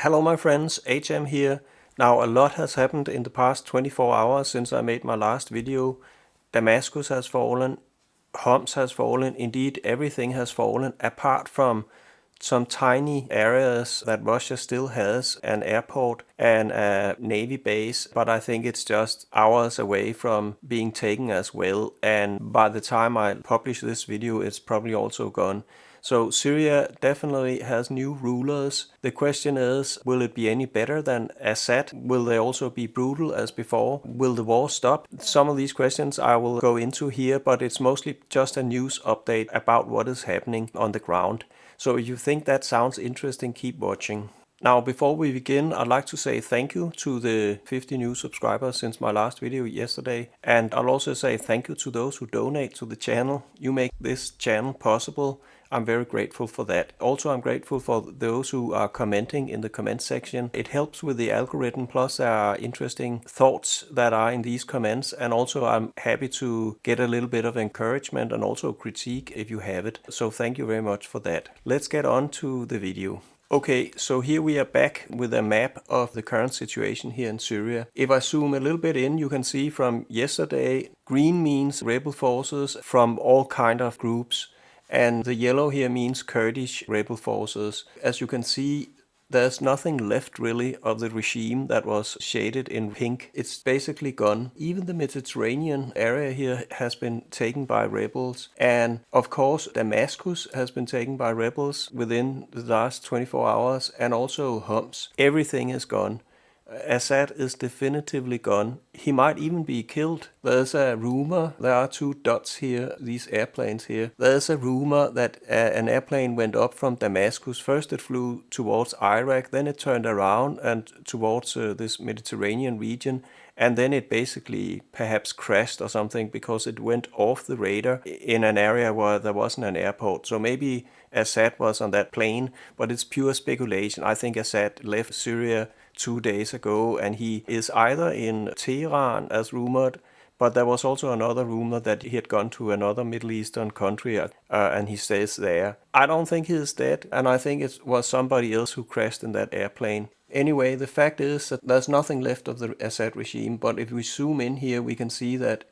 Hello my friends, HM here. Now a lot has happened in the past 24 hours since I made my last video. Damascus has fallen, Homs has fallen, indeed everything has fallen apart from some tiny areas that Russia still has, an airport and a navy base, but I think it's just hours away from being taken as well, and by the time I publish this video it's probably also gone. So Syria definitely has new rulers. The question is, will it be any better than Assad? Will they also be brutal as before? Will the war stop? Some of these questions I will go into here, but it's mostly just a news update about what is happening on the ground. So if you think that sounds interesting, keep watching. Now, before we begin, I'd like to say thank you to the 50 new subscribers since my last video yesterday. And I'll also say thank you to those who donate to the channel. You make this channel possible. I'm very grateful for that. Also, I'm grateful for those who are commenting in the comment section. It helps with the algorithm, plus there are interesting thoughts that are in these comments. And also, I'm happy to get a little bit of encouragement and also critique if you have it. So thank you very much for that. Let's get on to the video. Okay, so here we are back with a map of the current situation here in Syria. If I zoom a little bit in, you can see from yesterday, green means rebel forces from all kind of groups. And the yellow here means Kurdish rebel forces. As you can see, there's nothing left really of the regime that was shaded in pink. It's basically gone. Even the Mediterranean area here has been taken by rebels. And of course, Damascus has been taken by rebels within the last 24 hours, and also Homs. Everything is gone. Assad is definitively gone. He might even be killed. There's a rumor, there are two dots here, these airplanes here. There's a rumor that an airplane went up from Damascus. First it flew towards Iraq, then it turned around and towards this Mediterranean region. And then it basically perhaps crashed or something because it went off the radar in an area where there wasn't an airport. So maybe Assad was on that plane, but it's pure speculation. I think Assad left Syria 2 days ago, and he is either in Tehran as rumored, but there was also another rumor that he had gone to another Middle Eastern country and he stays there. I don't think he is dead, and I think it was somebody else who crashed in that airplane. Anyway, the fact is that there's nothing left of the Assad regime, but if we zoom in here, we can see that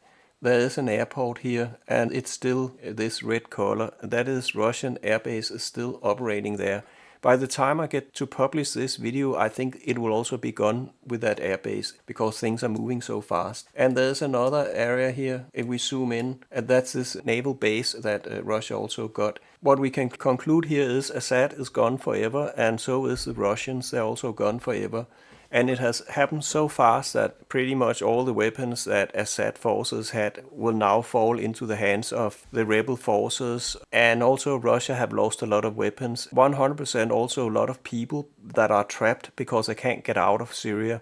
there is an airport here, and it's still this red color. That is Russian airbase is still operating there. By the time I get to publish this video, I think it will also be gone with that airbase because things are moving so fast. And there's another area here, if we zoom in, and that's this naval base that Russia also got. What we can conclude here is Assad is gone forever, and so is the Russians. They're also gone forever. And it has happened so fast that pretty much all the weapons that Assad forces had will now fall into the hands of the rebel forces. And also Russia have lost a lot of weapons. 100% also a lot of people that are trapped because they can't get out of Syria.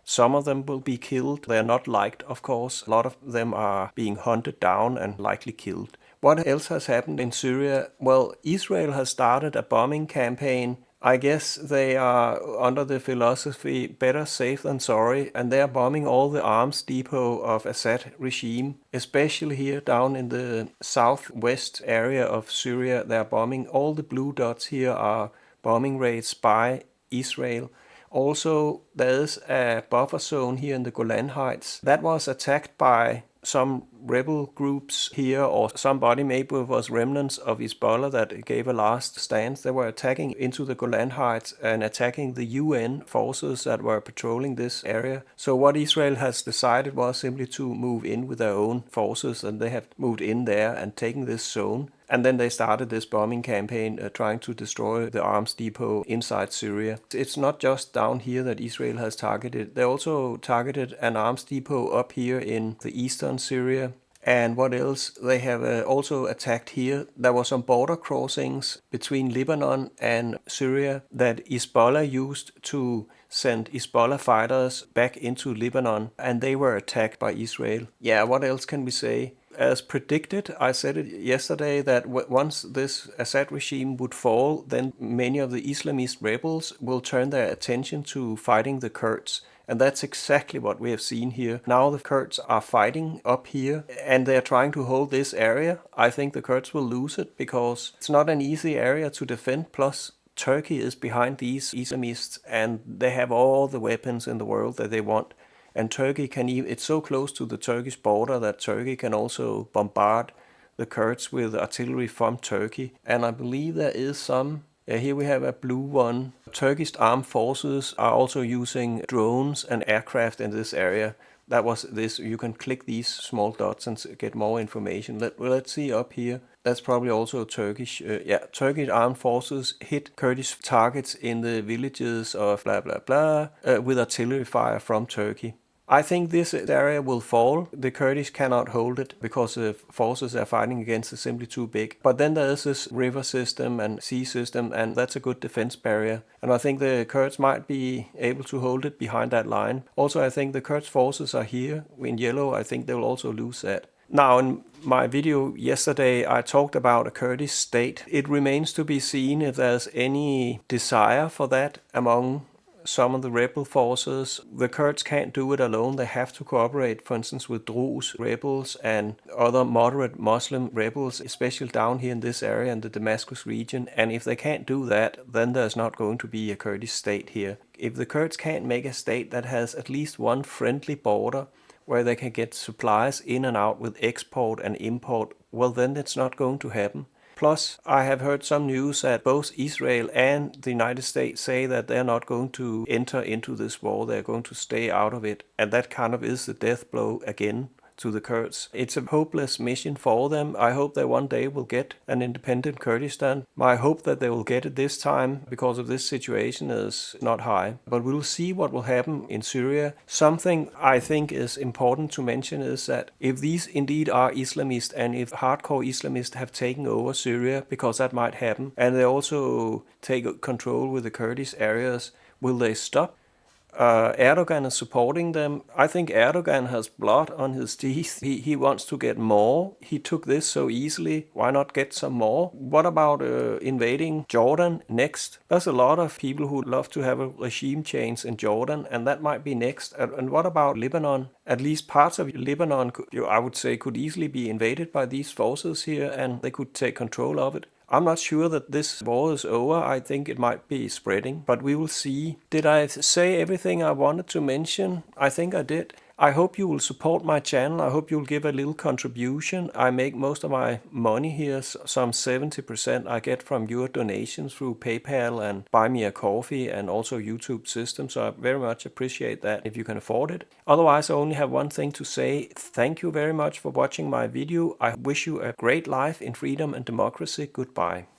Some of them will be killed. They are not liked, of course. A lot of them are being hunted down and likely killed. What else has happened in Syria? Well, Israel has started a bombing campaign. I guess they are under the philosophy better safe than sorry, and they are bombing all the arms depot of Assad regime, especially here down in the southwest area of Syria. They are bombing. All the blue dots here are bombing raids by Israel. Also, there is a buffer zone here in the Golan Heights that was attacked by some rebel groups here, or somebody maybe was remnants of Hezbollah that gave a last stand. They were attacking into the Golan Heights and attacking the UN forces that were patrolling this area. So what Israel has decided was simply to move in with their own forces, and they have moved in there and taken this zone. And then they started this bombing campaign trying to destroy the arms depot inside Syria. It's not just down here that Israel has targeted. They also targeted an arms depot up here in the eastern Syria. And what else? They have also attacked here. There were some border crossings between Lebanon and Syria that Hezbollah used to send Hezbollah fighters back into Lebanon, and they were attacked by Israel. Yeah, what else can we say? As predicted, I said it yesterday that once this Assad regime would fall, then many of the Islamist rebels will turn their attention to fighting the Kurds. And that's exactly what we have seen here. Now the Kurds are fighting up here and they're trying to hold this area. I think the Kurds will lose it because it's not an easy area to defend. Plus, Turkey is behind these Islamists, and they have all the weapons in the world that they want. And Turkey can even, it's so close to the Turkish border that Turkey can also bombard the Kurds with artillery from Turkey. And I believe there is some, here we have a blue one. Turkish armed forces are also using drones and aircraft in this area. That was this, you can click these small dots and get more information. Let's see up here. That's probably also Turkish, Turkish armed forces hit Kurdish targets in the villages of blah blah blah with artillery fire from Turkey. I think this area will fall. The Kurdish cannot hold it because the forces they're fighting against is simply too big. But then there is this river system and sea system, and that's a good defense barrier. And I think the Kurds might be able to hold it behind that line. Also, I think the Kurds forces are here in yellow. I think they will also lose that. Now, in my video yesterday, I talked about a Kurdish state. It remains to be seen if there's any desire for that among some of the rebel forces. The Kurds can't do it alone. They have to cooperate, for instance, with Druze rebels and other moderate Muslim rebels, especially down here in this area in the Damascus region. And if they can't do that, then there's not going to be a Kurdish state here. If the Kurds can't make a state that has at least one friendly border where they can get supplies in and out with export and import, well, then it's not going to happen. Plus, I have heard some news that both Israel and the United States say that they're not going to enter into this war. They're going to stay out of it. And that kind of is the death blow again to the Kurds. It's a hopeless mission for them. I hope they one day will get an independent Kurdistan. My hope that they will get it this time because of this situation is not high. But we'll see what will happen in Syria. Something I think is important to mention is that if these indeed are Islamists and if hardcore Islamists have taken over Syria, because that might happen, and they also take control with the Kurdish areas, will they stop? Erdogan is supporting them. I think Erdogan has blood on his teeth. He wants to get more. He took this so easily. Why not get some more? What about invading Jordan next? There's a lot of people who love to have a regime change in Jordan, and that might be next. And what about Lebanon? At least parts of Lebanon, I would say, could easily be invaded by these forces here, and they could take control of it. I'm not sure that this war is over. I think it might be spreading, but we will see. Did I say everything I wanted to mention? I think I did. I hope you will support my channel. I hope you'll give a little contribution. I make most of my money here, some 70% I get from your donations through PayPal and Buy Me a Coffee and also YouTube system. So I very much appreciate that if you can afford it. Otherwise, I only have one thing to say. Thank you very much for watching my video. I wish you a great life in freedom and democracy. Goodbye.